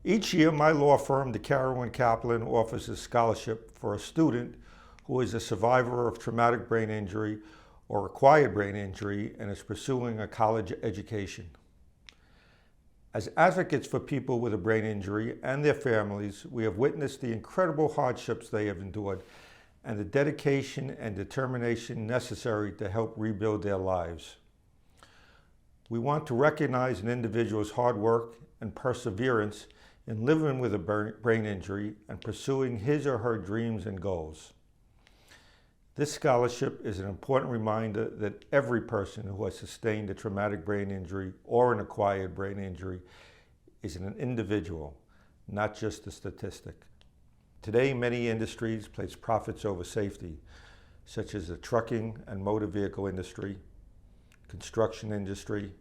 Each year, my law firm, the Kaplen, offers a scholarship for a student who is a survivor of traumatic brain injury or acquired brain injury and is pursuing a college education. As advocates for people with a brain injury and their families, we have witnessed the incredible hardships they have endured and the dedication and determination necessary to help rebuild their lives. We want to recognize an individual's hard work and perseverance in living with a brain injury and pursuing his or her dreams and goals. This scholarship is an important reminder that every person who has sustained a traumatic brain injury or an acquired brain injury is an individual, not just a statistic. Today, many industries place profits over safety, such as the trucking and motor vehicle industry, construction industry,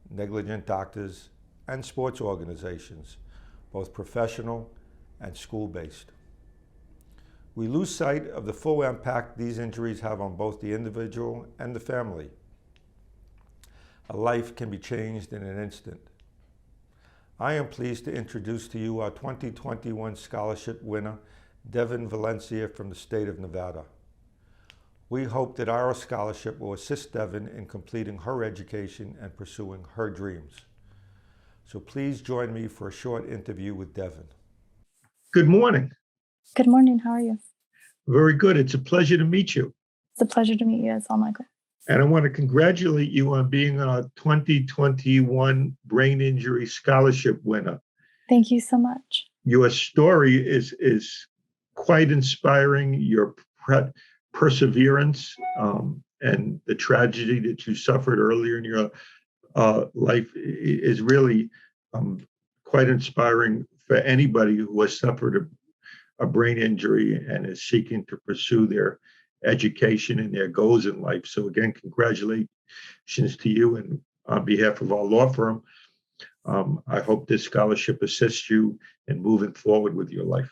negligent doctors, and sports organizations, both professional and school-based. We lose sight of the full impact these injuries have on both the individual and the family. A life can be changed in an instant. I am pleased to introduce to you our 2021 scholarship winner, Devin Valencia from the state of Nevada. We hope that our scholarship will assist Devin in completing her education and pursuing her dreams. So please join me for a short interview with Devin. Good morning. Good morning. How are you? Very good. It's a pleasure to meet you. It's a pleasure to meet you as well, Michael. And I want to congratulate you on being a 2021 brain injury scholarship winner. Thank you so much. Your story is quite inspiring. Your perseverance and the tragedy that you suffered earlier in your life is really quite inspiring for anybody who has suffered a brain injury and is seeking to pursue their education and their goals in life. So again, congratulations to you, and on behalf of our law firm, I hope this scholarship assists you in moving forward with your life.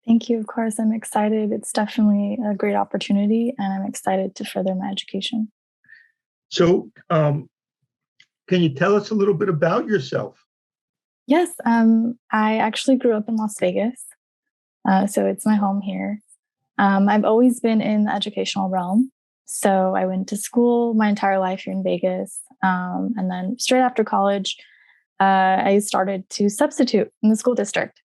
Thank you. Of course, I'm excited. It's definitely a great opportunity, and I'm excited to further my education. So can you tell us a little bit about yourself? Yes, I actually grew up in Las Vegas, so it's my home here. I've always been in the educational realm. So I went to school my entire life here in Vegas. And then straight after college, I started to substitute in the school district.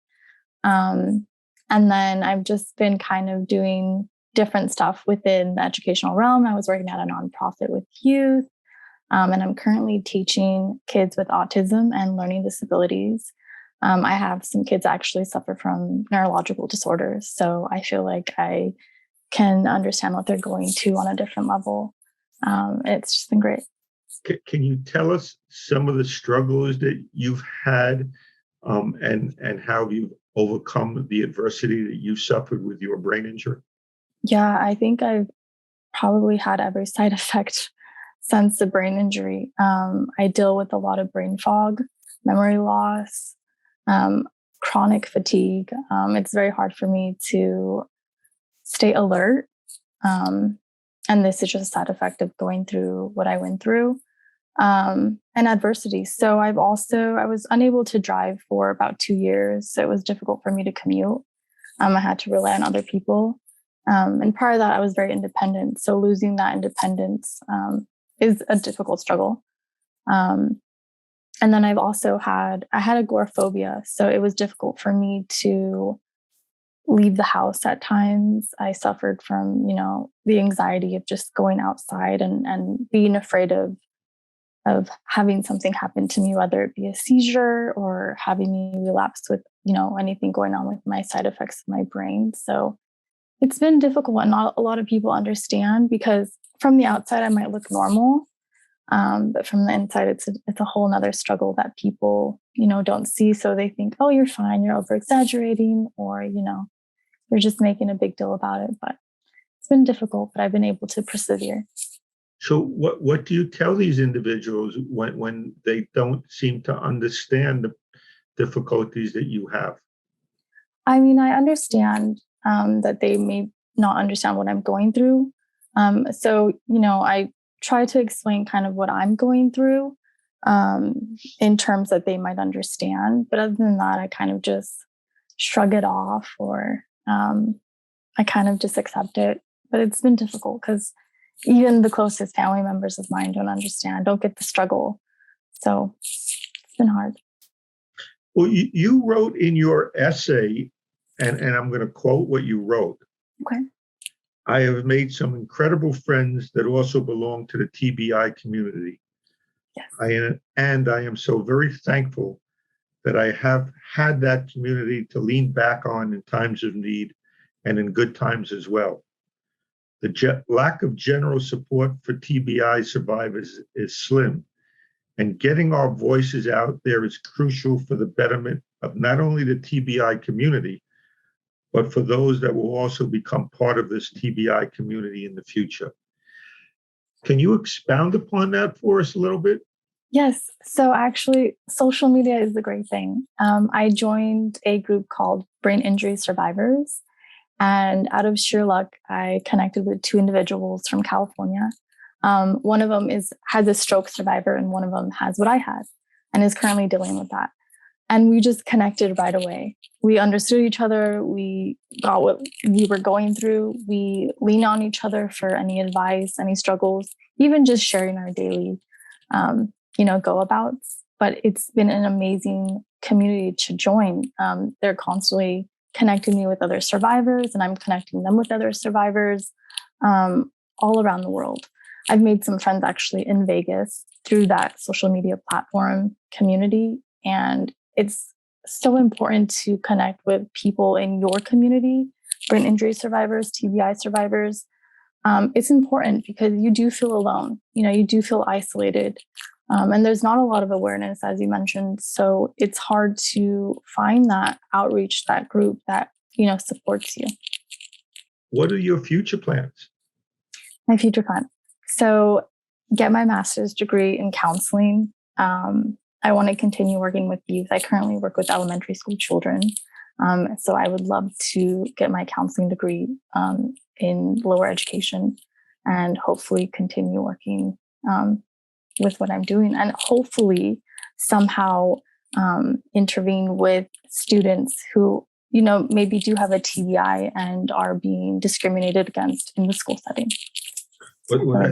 And then I've just been kind of doing different stuff within the educational realm. I was working at a nonprofit with youth. And I'm currently teaching kids with autism and learning disabilities. I have some kids actually suffer from neurological disorders. So I feel like I can understand what they're going to on a different level. It's just been great. Can you tell us some of the struggles that you've had and how you've overcome the adversity that you suffered with your brain injury? Yeah, I think I've probably had every side effect since the brain injury. I deal with a lot of brain fog, memory loss, chronic fatigue. It's very hard for me to stay alert. And this is just a side effect of going through what I went through, and adversity. So I was unable to drive for about 2 years. So it was difficult for me to commute. I had to rely on other people. And prior to that, I was very independent. So losing that independence is a difficult struggle. And then I had agoraphobia. So it was difficult for me to leave the house at times. I suffered from, the anxiety of just going outside and being afraid of having something happen to me, whether it be a seizure or having me relapse with, anything going on with my side effects of my brain. So it's been difficult, and not a lot of people understand, because from the outside, I might look normal. But from the inside, it's a whole nother struggle that people, don't see. So they think, oh, you're fine, you're over exaggerating, or, you're just making a big deal about it. But it's been difficult, but I've been able to persevere. So what do you tell these individuals when they don't seem to understand the difficulties that you have? I mean, I understand that they may not understand what I'm going through. So, I try to explain kind of what I'm going through. in terms that they might understand. But other than that, I kind of just shrug it off, or I kind of just accept it. But it's been difficult because even the closest family members of mine don't understand, don't get the struggle. So it's been hard. Well, you wrote in your essay, and I'm going to quote what you wrote. Okay. I have made some incredible friends that also belong to the TBI community. Yes. I am so very thankful that I have had that community to lean back on in times of need and in good times as well. The lack of general support for TBI survivors is slim, and getting our voices out there is crucial for the betterment of not only the TBI community, but for those that will also become part of this TBI community in the future. Can you expound upon that for us a little bit? Yes. So actually, social media is a great thing. I joined a group called Brain Injury Survivors. And out of sheer luck, I connected with two individuals from California. One of them has a stroke survivor, and one of them has what I had and is currently dealing with that. And we just connected right away. We understood each other. We got what we were going through. We lean on each other for any advice, any struggles, even just sharing our daily, go-abouts. But it's been an amazing community to join. They're constantly connecting me with other survivors, and I'm connecting them with other survivors all around the world. I've made some friends actually in Vegas through that social media platform community. And it's so important to connect with people in your community, brain injury survivors, TBI survivors. It's important because you do feel alone. You do feel isolated. And there's not a lot of awareness, as you mentioned. So it's hard to find that outreach, that group that, supports you. What are your future plans? My future plan. So get my master's degree in counseling. I want to continue working with youth. I currently work with elementary school children. So I would love to get my counseling degree in lower education and hopefully continue working with what I'm doing, and hopefully somehow intervene with students who, maybe do have a TBI and are being discriminated against in the school setting.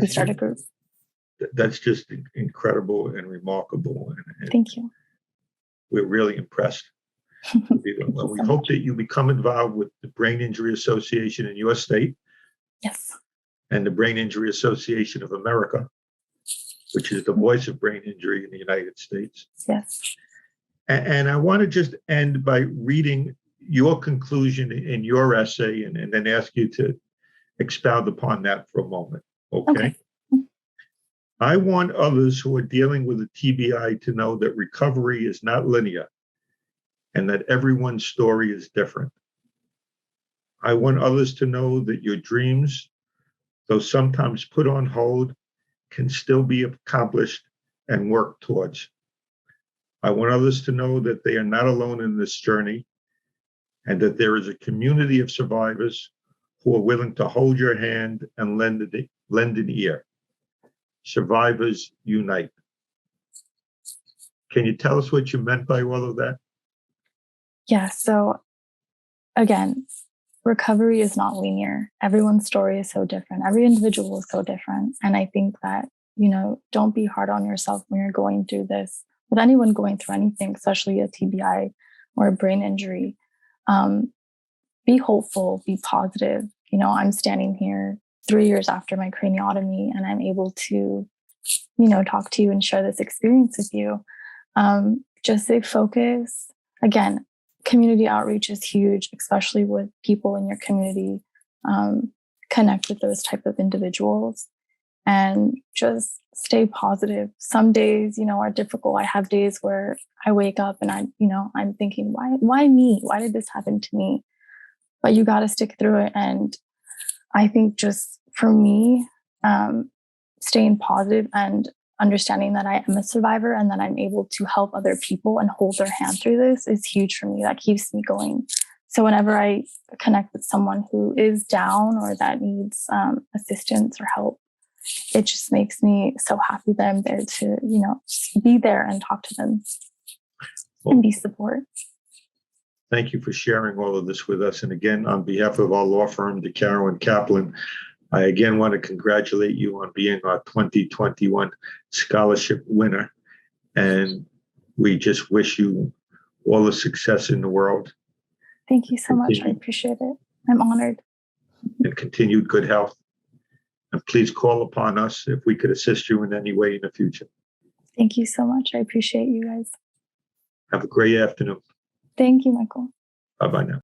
Start a group. That's just incredible and remarkable. And thank you. We're really impressed. We hope that you become involved with the Brain Injury Association in your state. Yes. And the Brain Injury Association of America, which is the voice of brain injury in the United States. Yes. And I want to just end by reading your conclusion in your essay and then ask you to expound upon that for a moment. Okay? I want others who are dealing with a TBI to know that recovery is not linear and that everyone's story is different. I want others to know that your dreams, though sometimes put on hold, can still be accomplished and worked towards. I want others to know that they are not alone in this journey and that there is a community of survivors who are willing to hold your hand and lend an ear. Survivors unite. Can you tell us what you meant by all of that? Yeah, so again, recovery is not linear. Everyone's story is so different. Every individual is so different. And I think that, don't be hard on yourself when you're going through this. With anyone going through anything, especially a TBI or a brain injury, be hopeful, be positive. I'm standing here 3 years after my craniotomy, and I'm able to, talk to you and share this experience with you. Just stay focused. Again, community outreach is huge, especially with people in your community. Connect with those type of individuals and just stay positive. Some days, are difficult. I have days where I wake up and I'm thinking, why me? Why did this happen to me? But you got to stick through it. And I think just for me, staying positive and understanding that I am a survivor and that I'm able to help other people and hold their hand through this is huge for me. That keeps me going. So whenever I connect with someone who is down or that needs assistance or help, it just makes me so happy that I'm there to, be there and talk to them and be support. Thank you for sharing all of this with us. And again, on behalf of our law firm, DeCaro & Kaplen, I again want to congratulate you on being our 2021 scholarship winner. And we just wish you all the success in the world. Thank you so much. I appreciate it. I'm honored. And continued good health. And please call upon us if we could assist you in any way in the future. Thank you so much. I appreciate you guys. Have a great afternoon. Thank you, Michael. Bye-bye now.